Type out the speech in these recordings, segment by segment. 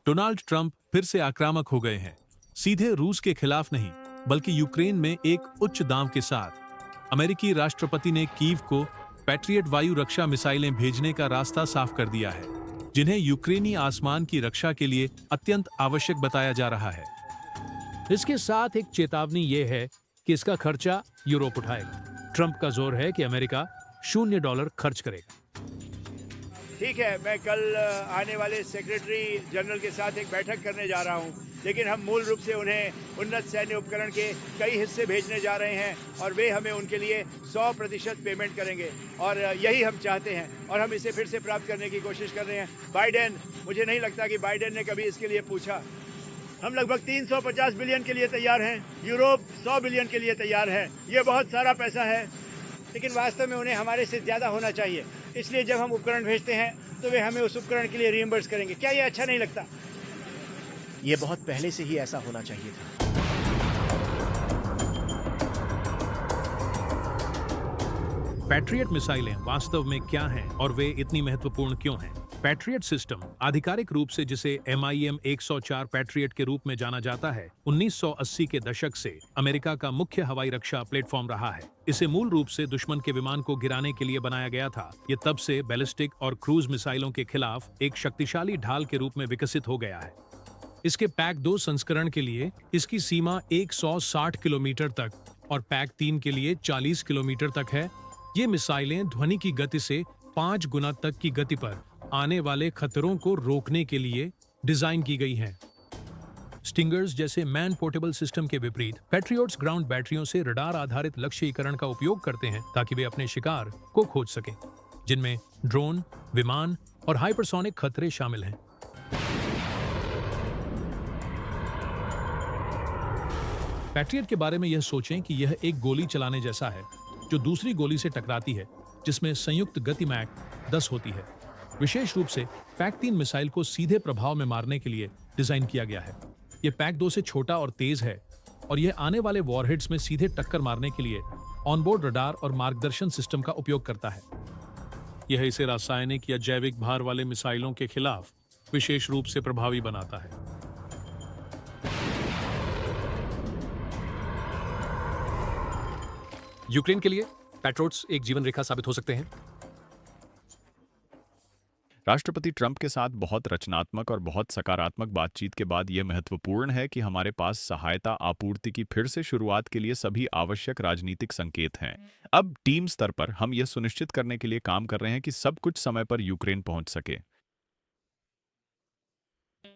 Donald Trump फिर से आक्रामक हो गए हैं, सीधे रूस के खिलाफ नहीं बल्कि यूक्रेन में एक उच्च दांव के साथ। अमेरिकी राष्ट्रपति ने कीव को पैट्रियट वायु रक्षा मिसाइलें भेजने का रास्ता साफ कर दिया है, जिन्हें यूक्रेनी आसमान की रक्षा के लिए अत्यंत आवश्यक बताया जा रहा है। इसके साथ एक चेतावनी ये है कि इसका खर्चा यूरोप उठाएगा। ट्रंप का जोर है कि अमेरिका $0 खर्च करेगा। ठीक है, मैं कल आने वाले सेक्रेटरी जनरल के साथ एक बैठक करने जा रहा हूं, लेकिन हम मूल रूप से उन्हें उन्नत सैन्य उपकरण के कई हिस्से भेजने जा रहे हैं और वे हमें उनके लिए 100% पेमेंट करेंगे और यही हम चाहते हैं और हम इसे फिर से प्राप्त करने की कोशिश कर रहे हैं। बाइडेन, मुझे नहीं लगता कि बाइडेन ने कभी इसके लिए पूछा। हम लगभग 350 बिलियन के लिए तैयार हैं, यूरोप 100 बिलियन के लिए तैयार है। ये बहुत सारा पैसा है, लेकिन वास्तव में उन्हें हमारे से ज़्यादा होना चाहिए। इसलिए जब हम उपकरण भेजते हैं तो वे हमें उस उपकरण के लिए रिइंबर्स करेंगे। क्या ये अच्छा नहीं लगता? ये बहुत पहले से ही ऐसा होना चाहिए था। पैट्रियट मिसाइलें वास्तव में क्या हैं और वे इतनी महत्वपूर्ण क्यों हैं? पैट्रियट सिस्टम, आधिकारिक रूप से जिसे MIM 104 पैट्रियट के रूप में जाना जाता है, 1980 के दशक से अमेरिका का मुख्य हवाई रक्षा प्लेटफॉर्म रहा है। इसे मूल रूप से दुश्मन के विमान को गिराने के लिए बनाया गया था। ये तब से बैलिस्टिक और क्रूज मिसाइलों के खिलाफ एक शक्तिशाली ढाल के रूप में विकसित हो गया है। इसके पैक 2 संस्करण के लिए इसकी सीमा 160 किलोमीटर तक और पैक 3 के लिए 40 किलोमीटर तक है। ये मिसाइलें ध्वनि की गति से 5 गुना तक की गति पर आने वाले खतरों को रोकने के लिए डिजाइन की गई हैं। स्टिंगर्स जैसे मैन पोर्टेबल सिस्टम के विपरीत पैट्रियट्स ग्राउंड बैटरियों से रडार आधारित लक्ष्यीकरण का उपयोग करते हैं ताकि वे अपने शिकार को खोज सकें, जिनमें ड्रोन, विमान और हाइपरसोनिक खतरे शामिल हैं। पैट्रियट के बारे में यह सोचें कि यह एक गोली चलाने जैसा है जो दूसरी गोली से टकराती है, जिसमें संयुक्त गति मैक 10 होती है। विशेष रूप से पैक 3 मिसाइल को सीधे प्रभाव में मारने के लिए डिजाइन किया गया है। यह पैक 2 से छोटा और तेज है और यह आने वाले वॉरहेड्स में सीधे टक्कर मारने के लिए ऑनबोर्ड रडार और मार्गदर्शन सिस्टम का उपयोग करता है। यह इसे रासायनिक या जैविक भार वाले मिसाइलों के खिलाफ विशेष रूप से प्रभावी बनाता है। यूक्रेन के लिए पैट्रियट्स एक जीवन रेखा साबित हो सकते हैं। राष्ट्रपति ट्रंप के साथ बहुत रचनात्मक और बहुत सकारात्मक बातचीत के बाद यह महत्वपूर्ण है कि हमारे पास सहायता आपूर्ति की फिर से शुरुआत के लिए सभी आवश्यक राजनीतिक संकेत हैं। अब टीम स्तर पर हम यह सुनिश्चित करने के लिए काम कर रहे हैं कि सब कुछ समय पर यूक्रेन पहुंच सके।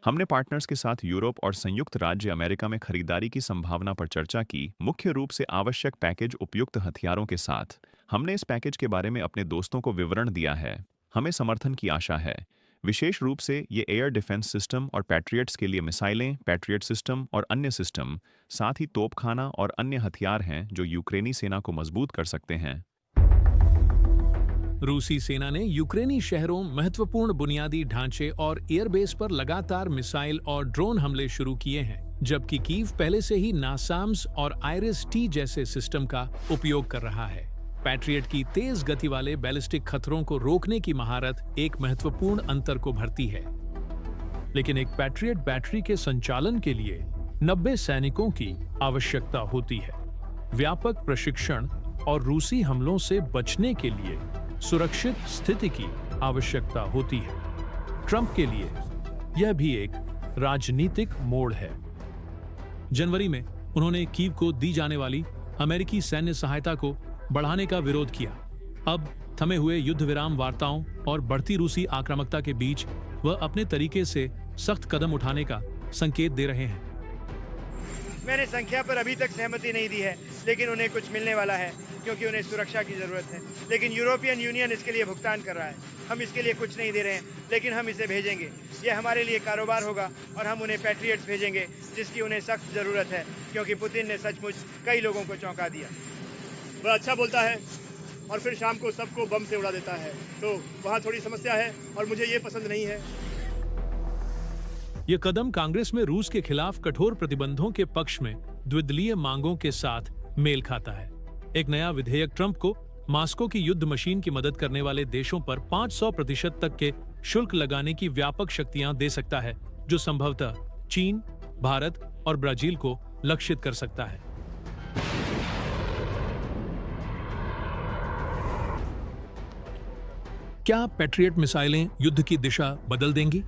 हमने पार्टनर्स के साथ यूरोप और संयुक्त राज्य अमेरिका में खरीदारी की संभावना पर चर्चा की, मुख्य रूप से आवश्यक पैकेज उपयुक्त हथियारों के साथ। हमने इस पैकेज के बारे में अपने दोस्तों को विवरण दिया है। हमें समर्थन की आशा है, विशेष रूप से ये एयर डिफेंस सिस्टम और पैट्रियट्स के लिए मिसाइलें, पैट्रियट सिस्टम और अन्य सिस्टम, साथ ही तोपखाना और अन्य हथियार हैं जो यूक्रेनी सेना को मजबूत कर सकते हैं। रूसी सेना ने यूक्रेनी शहरों, महत्वपूर्ण बुनियादी ढांचे और एयरबेस पर लगातार मिसाइल और ड्रोन हमले शुरू किए हैं, जबकि कीव पहले से ही नासाम्स और IRIS-T जैसे सिस्टम का उपयोग कर रहा है। पैट्रियट की तेज गति वाले बैलिस्टिक खतरों को रोकने की महारत एक महत्वपूर्ण अंतर को भरती है, लेकिन एक पैट्रियट बैटरी के संचालन के लिए 90 सैनिकों की आवश्यकता होती है। व्यापक प्रशिक्षण और रूसी हमलों से बचने के लिए सुरक्षित स्थिति की आवश्यकता होती है। ट्रंप के लिए यह भी एक राजनीतिक मोड़ है। जनवरी में उन्होंने कीव को दी जाने वाली अमेरिकी सैन्य सहायता को बढ़ाने का विरोध किया। अब थमे हुए युद्ध विराम वार्ताओं और बढ़ती रूसी आक्रामकता के बीच वह अपने तरीके से सख्त कदम उठाने का संकेत दे रहे हैं। मैंने संख्या पर अभी तक सहमति नहीं दी है, लेकिन उन्हें कुछ मिलने वाला है क्योंकि उन्हें सुरक्षा की जरूरत है। लेकिन यूरोपियन यूनियन इसके लिए भुगतान कर रहा है। हम इसके लिए कुछ नहीं दे रहे हैं, लेकिन हम इसे भेजेंगे। यह हमारे लिए कारोबार होगा और हम उन्हें पैट्रियट्स भेजेंगे जिसकी उन्हें सख्त जरूरत है, क्योंकि पुतिन ने सचमुच कई लोगों को चौंका दिया। वह अच्छा बोलता है और फिर शाम को सबको बम से उड़ा देता है, तो वहाँ थोड़ी समस्या है और मुझे ये पसंद नहीं है। यह कदम कांग्रेस में रूस के खिलाफ कठोर प्रतिबंधों के पक्ष में द्विदलीय मांगों के साथ मेल खाता है। एक नया विधेयक ट्रंप को मास्को की युद्ध मशीन की मदद करने वाले देशों पर 500% तक के शुल्क लगाने की व्यापक शक्तियां दे सकता है, जो संभवतः चीन, भारत और ब्राजील को लक्षित कर सकता है। क्या पैट्रियट मिसाइलें युद्ध की दिशा बदल देंगी?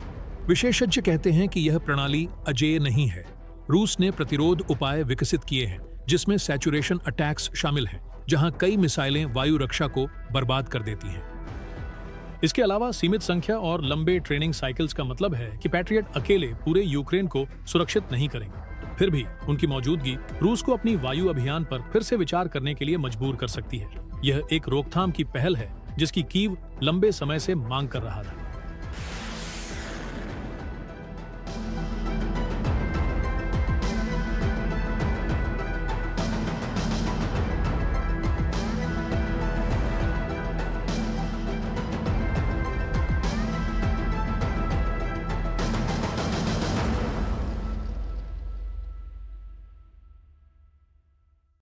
विशेषज्ञ कहते हैं कि यह प्रणाली अजेय नहीं है। रूस ने प्रतिरोध उपाय विकसित किए हैं, जिसमें सैचुरेशन अटैक्स शामिल हैं, जहां कई मिसाइलें वायु रक्षा को बर्बाद कर देती हैं। इसके अलावा सीमित संख्या और लंबे ट्रेनिंग साइकिल्स का मतलब है कि पैट्रियट अकेले पूरे यूक्रेन को सुरक्षित नहीं करेंगे। फिर भी उनकी मौजूदगी रूस को अपनी वायु अभियान पर फिर से विचार करने के लिए मजबूर कर सकती है। यह एक रोकथाम की पहल है जिसकी कीव लंबे समय से मांग कर रहा था।